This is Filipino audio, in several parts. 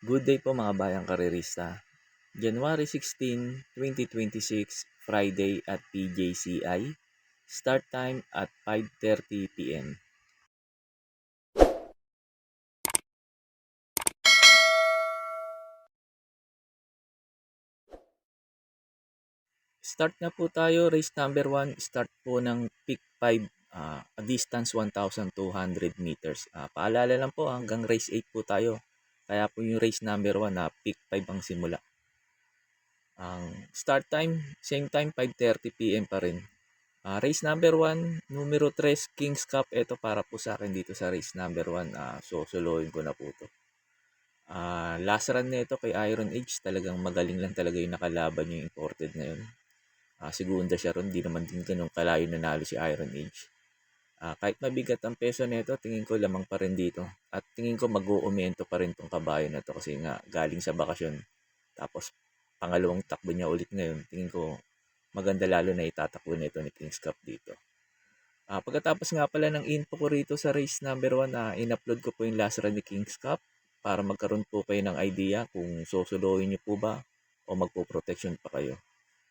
Good day po mga bayang karerista. January 16, 2026, Friday at PJCI. Start time at 5:30 p.m. Start na po tayo. Race number 1. Start po ng peak 5, a distance 1,200 meters. Paalala lang po hanggang race 8 po tayo. Kaya po yung race number 1 na peak 5 ang simula. Ang start time, same time 5:30 p.m. pa rin. Race number 1, numero 3, Kings Cup. Ito para po sa akin dito sa race number 1. Soloin ko na po ito. Last run nito kay Iron Age, talagang magaling lang talaga yung nakalaban yung imported na yun. Segunda siya ron, di naman din ganun kalayo nanalo si Iron Age. Kahit mabigat ang peso nito, tingin ko lamang pa rin dito. At tingin ko mag-uumento pa rin tong kabayo na to kasi nga galing sa bakasyon. Tapos pangalawang takbo niya ulit ngayon. Tingin ko maganda lalo na itatakbo nito ni Kings Cup dito. Pagkatapos nga pala ng info ko rito sa race number 1, in-upload ko po yung last run ni Kings Cup para magkaroon po kayo ng idea kung susuloyin niyo po ba o magpo-protection pa kayo.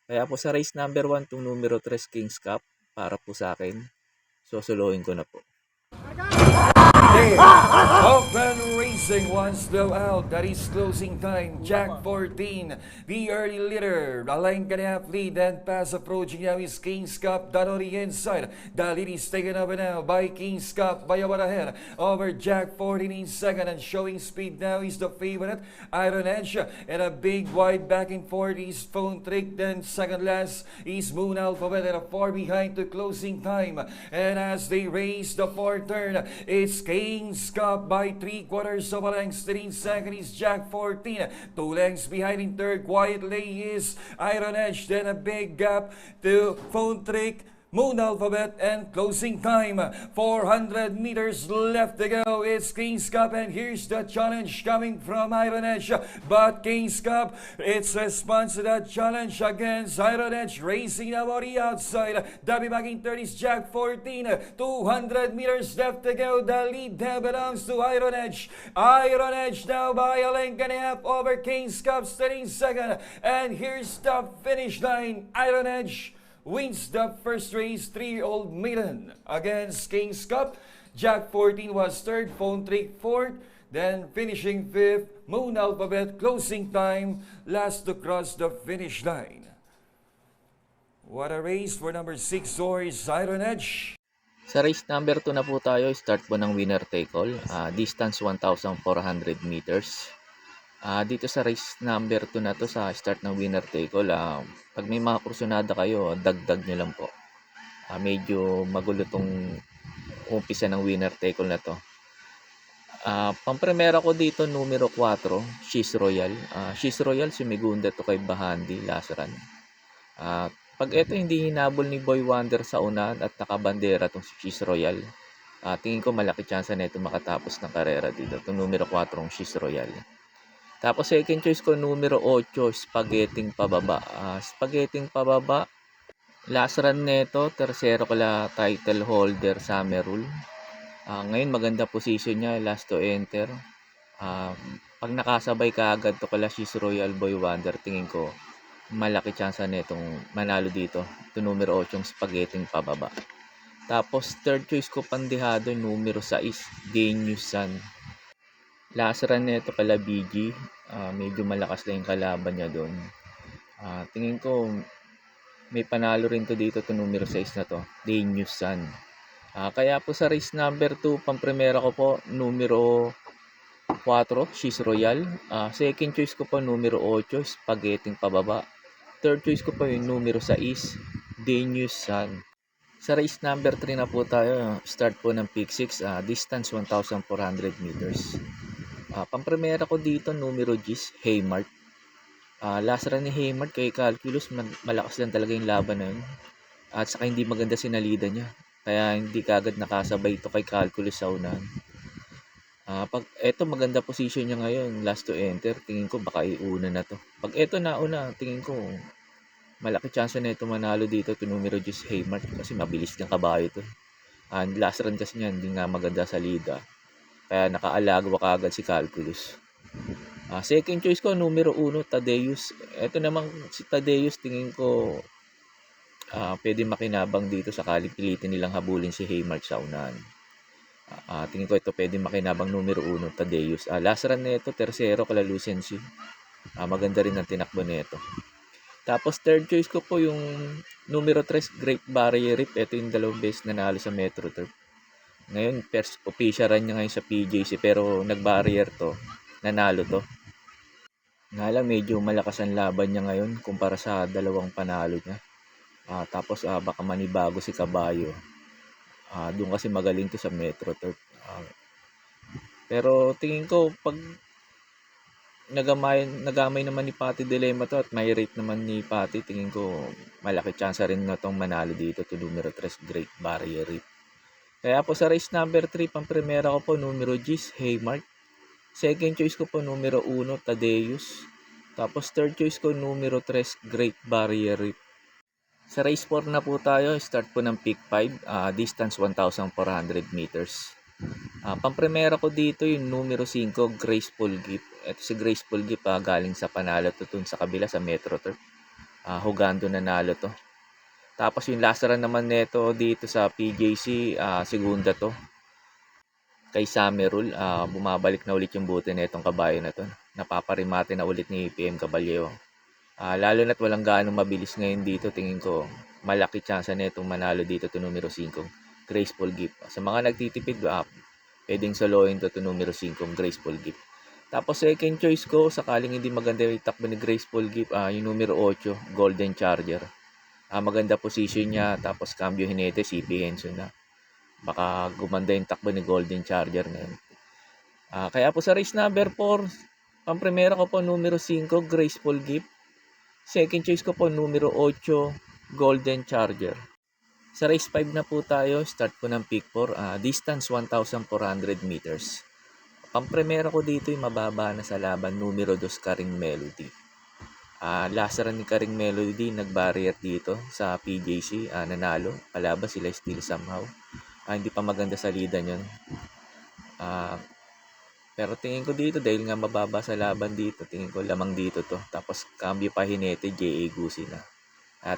Kaya po sa race number 1, itong numero 3 Kings Cup, para po sa akin, susuloyin ko na po. There, Open Racing wants blow out. That is closing time. Jack 14, the early leader. The line can have lead and pass approaching now is Kings Cup. Down on the inside. The lead is taken over now by Kings Cup by about ahead over Jack 14 in second, and showing speed now is the favorite Iron Edge, and a big wide backing forward is Phone Trick. Then second last is Moon Alphabet, and a far behind to closing time. And as they race the fourth turn, it's Kings Cup by 3/4 of a length. Still in second is Jack 14. 2 lengths behind in third quietly is Iron Edge. Then a big gap to Phone Trick, Moon Alphabet, and closing time. 400 meters left to go. It's Kings Cup, and here's the challenge coming from Iron Edge. But Kings Cup, its response to that challenge against Iron Edge, racing now on the outside. Dabi bagging third is Jack 14. 200 meters left to go. The lead now belongs to Iron Edge. Iron Edge now by a length and a half over Kings Cup, starting second. And here's the finish line. Iron Edge wins the first race, 3-year-old maiden against Kings Cup. Jack 14 was third, Phone Trick fourth, then finishing fifth, Moon Alphabet, closing time, last to cross the finish line. What a race for number 6 Zoris Iron Edge. Sa race number 2 na po tayo, start po ng winner take all. Distance 1,400 meters. Dito sa race number 2 na to, sa start ng winner take all, pag may mga kursunada kayo, dagdag nyo lang po. Medyo magulo tong umpisa ng winner take all na to. Pampremera ko dito, numero 4, She's Royal. She's Royal, sumigunda to kay Bahandi last run. Pag ito hindi hinabol ni Boy Wonder sa unahan at nakabandera tong She's Royal, tingin ko malaki chance na ito makatapos ng karera dito. Itong numero 4, She's Royal. Tapos second choice ko, numero 8, Spaghetting Pababa. Spaghetting Pababa, last run nito, tercero kala title holder Summer Rule. Ngayon maganda position niya, last to enter. Pag nakasabay ka agad to kala She's Royal, Boy Wonder, tingin ko malaki chance na itong manalo dito. Ito numero 8, Spaghetting Pababa. Tapos third choice ko, pandihado, numero 6, Genius Sun. Last run nito kala BG, medyo malakas lang yung kalaban niya doon. Tingin ko may panalo rin to dito, to numero 6 na to, Genius Sun. Kaya po sa race number 2, pampremera ko po, numero 4, She's Royal. Second choice ko po, numero 8, Spaghetting Pababa. Third choice ko po yung numero 6, Genius Sun. Sa race number 3 na po tayo, start po ng peak 6, distance 1,400 meters. Pampremera ko dito, numero 10, Haymart. Last run ni Haymart kay Calculus, malakas lang talaga yung laban na yun. At saka hindi maganda sinalida niya. Kaya hindi kagad nakasabay ito kay Calculus sa unahan. Pag eto maganda position niya ngayon, last to enter, tingin ko baka iuna na to. Pag eto nauna, tingin ko malaki chance na ito manalo dito, to numero 10, Haymart, kasi mabilis ng kabayo to. And last run kasi niya, hindi nga maganda sa lida. Kaya nakaalago ka agad si Calculus. Second choice ko, numero 1, Tadeus. Ito naman si Tadeus, tingin ko pwede makinabang dito sakali pilitin nilang habulin si Haymark sa unahan. Tingin ko ito pwede makinabang numero 1, Tadeus. Last run nito, tercero, kala Lucency. Maganda rin ang tinakbo nito. Tapos third choice ko po yung numero 3, Great Barrier Reef. Ito yung dalawang beses nanalo sa Metro Turf. Ngayon, first official run niya ngayon sa PJC pero nag-barrier to. Nanalo to. Nga lang, medyo malakas ang laban niya ngayon kumpara sa dalawang panalo niya. Tapos baka manibago si Caballo. Doon kasi magaling to sa Metro Turf. Pero tingin ko pag nagamay naman ni Patty Dilemma to at may rate naman ni Patty, tingin ko malaki chance rin na tong manalo dito to numero 3, Great Barrier Reef. Kaya po sa race number 3, pang-primera ko po numero G's, Haymark. Second choice ko po numero 1, Tadeus. Tapos third choice ko numero 3, Great Barrier Reef. Sa race 4 na po tayo, start po ng peak 5, distance 1,400 meters. Pang-primera ko dito yung numero 5, Graceful Gift. Ito si Graceful Gift, galing sa panalo to dun sa kabila sa Metro Turf. Hugando nanalo to. Tapos yung last run naman nito dito sa PJC, segunda to. Kay Samerul, bumabalik na ulit yung buti na itong kabayo na to. Napaparimate na ulit ni PM Caballero. Lalo na't walang gaano mabilis ngayon dito, tingin ko malaki chance na itong manalo dito to numero 5, Graceful Gift. Sa mga nagtitipid, pwedeng soloin to numero 5, Graceful Gift. Tapos second choice ko, sakaling hindi maganda yung takbo ni Graceful Gift, yung numero 8, Golden Charger. Maganda position niya, tapos cambio hinete, CP Henson na. Baka gumanda yung takbo ni Golden Charger ngayon. Kaya po sa race number 4, pang-primera ko po numero 5, Graceful Gift. Second choice ko po numero 8, Golden Charger. Sa race 5 na po tayo, start po ng peak 4, distance 1,400 meters. Pang-primera ko dito yung mababa na sa laban, numero 2, Karing Melody. Last run ni Karing Melody, nag-barrier dito sa PJC, nanalo. Kalaban sila still somehow. Hindi pa maganda sa lidan yun. Pero tingin ko dito, dahil nga mababa sa laban dito, tingin ko lamang dito to. Tapos cambio pa hinete, J.A. Gusi na.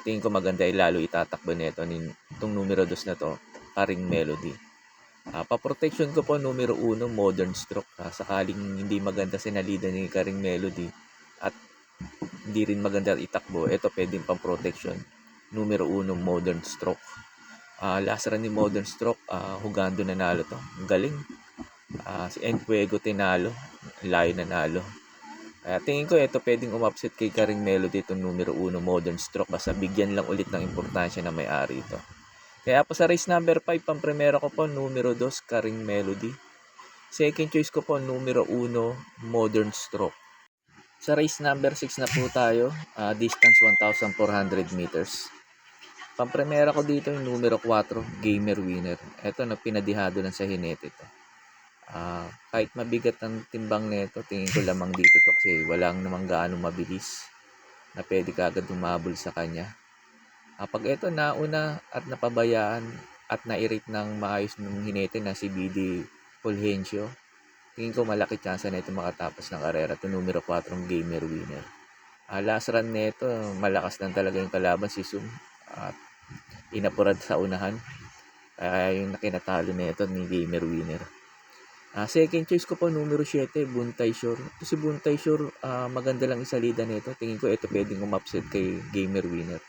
Tingin ko maganda lalo itatakbo nito itong numero 2 na to, Karing Melody. Pa-protection ko po numero 1, Modern Stroke. Sakaling hindi maganda sinalida ni Karing Melody at hindi rin maganda itakbo, ito pwedeng pang-protection. Numero 1, Modern Stroke. Last run ni Modern Stroke, hugando nanalo to. Galing. Si Enfuego tinalo, layo nanalo. Kaya tingin ko ito pwedeng umupset kay Karing Melody itong numero 1, Modern Stroke. Basta bigyan lang ulit ng importansya na may-ari ito. Kaya po sa race number 5, pang-primera ko po numero 2, Karing Melody. Second choice ko po numero 1, Modern Stroke. Sa race number 6 na po tayo, distance 1,400 meters. Pang-primera ko dito yung numero 4, Gamer Winner. Ito na pinadihado lang sa hinete ito. Kahit mabigat ang timbang nito, tingin ko lamang dito to kasi walang namang gaano mabilis na pwede kagad umabol sa kanya. Pag ito nauna at napabayaan at na-irate ng maayos ng hinete na si BD Fulgencio, tingin ko malaki chance na ito makatapos ng karera. Ito numero 4, Gamer Winner. Last run nito, malakas lang talaga yung kalaban si Sum at inapurad sa unahan. Kaya yung nakinatalo nito ni Gamer Winner. Second choice ko po numero 7, Buntay Shore. Ito si Buntay Shore, maganda lang isalida nito. Tingin ko ito pwedeng umupset kay Gamer Winner.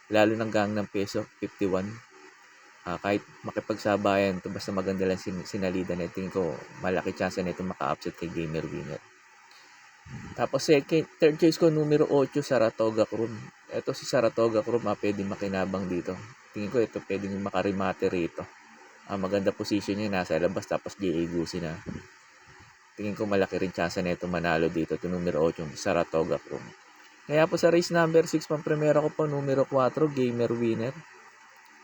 Lalo ng Gangnam Peso, 51. Kahit makipagsabayan ito, basta maganda lang sinalida nito. Tingin ko malaki chance na ito maka-upset kay Gamer Winner. Tapos third choice ko numero 8, Saratoga Chrome. Ito si Saratoga Chrome, pwedeng makinabang dito. Tingin ko ito pwedeng makarimate rito. Maganda position niya, nasa labas, tapos J.A. Gusi na. Tingin ko malaki rin chance na ito manalo dito. Ito numero 8, Saratoga Chrome. Kaya po sa race number 6, pang-primera ko po numero 4, Gamer Winner.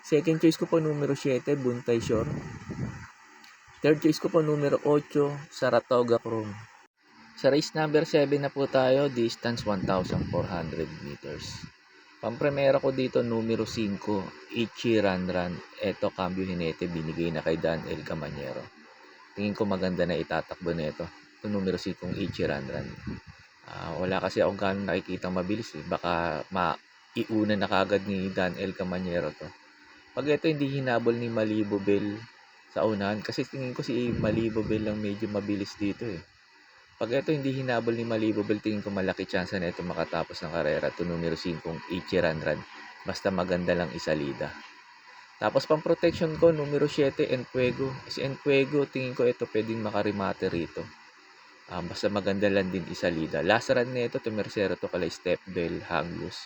Second choice ko po numero 7, Buntay Shore. Third choice ko po numero 8, Saratoga Chrome. Sa race number 7 na po tayo, distance 1,400 meters. Pang-primera ko dito numero 5, Ichi Ranran. Ito cambio hinete, binigay na kay Dan El Camanyero. Tingin ko maganda na itatakbo nito. Ito numero 5, Ichi Ranran. Wala kasi akong gaano nakikitang mabilis eh. Baka maiuna na kagad ni Dan El Camanyero to. Pag ito hindi hinabol ni Malibobel sa unahan, kasi tingin ko si Malibobel lang medyo mabilis dito eh. Pag ito hindi hinabol ni Malibobel, tingin ko malaki chance na ito makatapos ng karera to numero 5 Ichiranran. Basta maganda lang isalida. Tapos pang protection ko, numero 7 Enfuego. Si Enfuego, tingin ko ito pwedeng makarimate rito. Basta maganda lang din isalida. Last run nito, tumersero to kala Step Bell, Hanglus.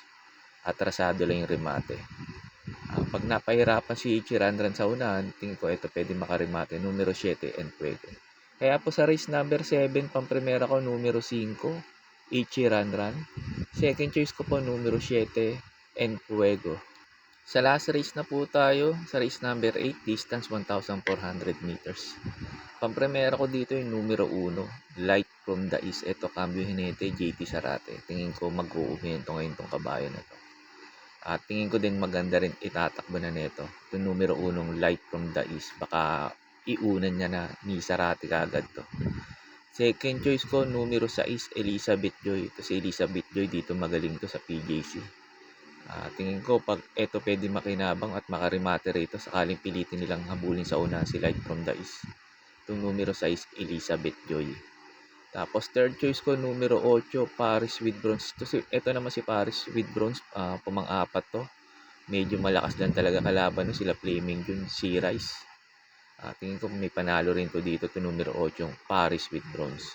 Atrasado lang yung remate. Pag napahirapan si Ichiranran sa unahan, tingin ko ito pwede makarimate. Numero 7, Enfuego. Kaya po sa race number 7, pang-primera ko numero 5, Ichiranran. Second choice ko po numero 7, Enfuego. Sa last race na po tayo, sa race number 8, distance 1,400 meters. Pang-primera ko dito yung numero 1, Light from the East. Ito, Cambio Jinete, JT Sarate. Tingin ko mag-uumento ngayon tong kabayo na to. At tingin ko din maganda rin itatakbo na nito. Yung numero 1, Light from the East. Baka iunan niya na ni Sarate kagad to. Second choice ko, numero 6, Elizabeth Joy. Ito si Elizabeth Joy, dito magaling to sa PJC. Tingin ko pag ito pwede makinabang at makarimate rito, sakaling pilitin nilang habulin sa una si Light from the East. Itong numero 6, Elizabeth Joy. Tapos third choice ko, numero 8, Paris with Bronze. Ito naman si Paris with Bronze, pumang-apat to. Medyo malakas lang talaga kalaban no, sila Flaming June, si Rice. Tingin ko may panalo rin to dito, to numero 8, Paris with Bronze.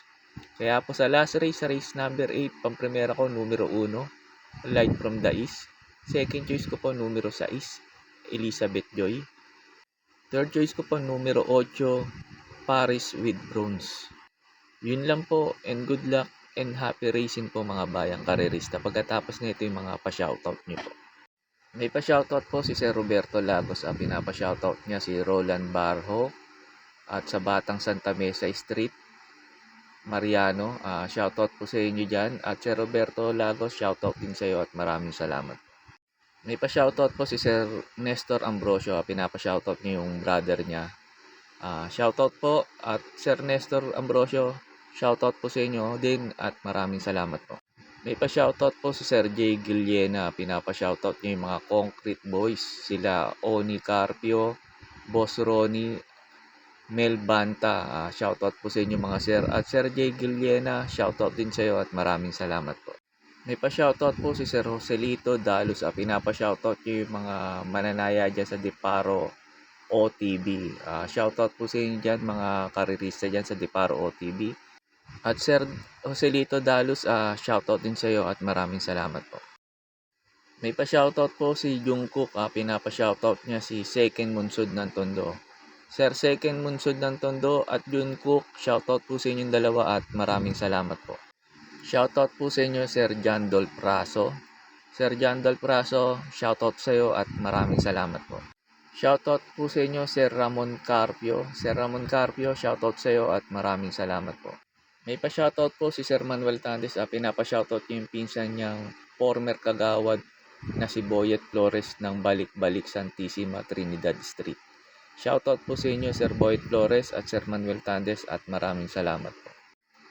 Kaya po sa last race, sa race number 8, pang-primera ko, numero 1, Light from the East. Second choice ko po, numero 6, Elizabeth Joy. Third choice ko po, numero 8, Paris with Bronze. Yun lang po, and good luck and happy racing po mga bayang karerista. Pagkatapos nito yung mga pa-shoutout nyo po. May pa-shoutout po si Sir Roberto Lagos. Pinapa-shoutout niya si Roland Barho at sa Batang Santa Mesa Street, Mariano. Shoutout po sa inyo dyan. At Sir Roberto Lagos, shoutout din sa iyo at maraming salamat. May pa-shoutout po si Sir Nestor Ambrosio. Pinapa-shoutout niya yung brother niya. Shoutout po at Sir Nestor Ambrosio. Shoutout po sa inyo din at maraming salamat po. May pa-shoutout po si Sir J. Giliena. Pinapa-shoutout niya yung mga Concrete Boys. Sila Oni Carpio, Boss Ronnie, Mel Banta. Shoutout po sa inyo mga sir. At Sir J. Giliena, shoutout din sa iyo at maraming salamat po. May pa-shoutout po si Sir Joselito Dalus. Pinapa-shoutout niyo yung mga mananaya dyan sa Deparo OTB. Shoutout po sa inyo dyan mga karirista dyan sa Deparo OTB. At Sir Joselito Dalus, shoutout din sa iyo at maraming salamat po. May pa-shoutout po si Jungkook. Pinapa-shoutout niya si Second Munsud ng Tondo. Sir Second Munsud ng Tondo at Jungkook, shoutout po sa inyong dalawa at maraming salamat po. Shoutout po sa inyo Sir John Dolph Praso. Sir John Dolph Praso, shoutout sa iyo at maraming salamat po. Shoutout po sa inyo Sir Ramon Carpio. Sir Ramon Carpio, shoutout sa iyo at maraming salamat po. May pa-shoutout po si Sir Manuel Tandes. Pinapa-shoutout niyo yung pinsan niyang former kagawad na si Boyet Flores ng Balik-Balik Santissima Trinidad Street. Shoutout po sa inyo Sir Boyet Flores at Sir Manuel Tandes at maraming salamat po.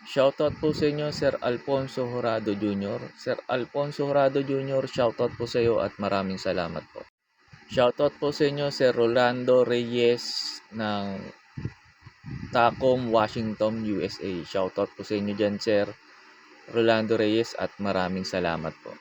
Shoutout po sa inyo Sir Alfonso Jurado Jr. Sir Alfonso Jurado Jr., shoutout po sa iyo at maraming salamat po. Shoutout po sa inyo Sir Rolando Reyes ng Tacoma, Washington, USA. Shoutout po sa inyo dyan Sir Rolando Reyes at maraming salamat po.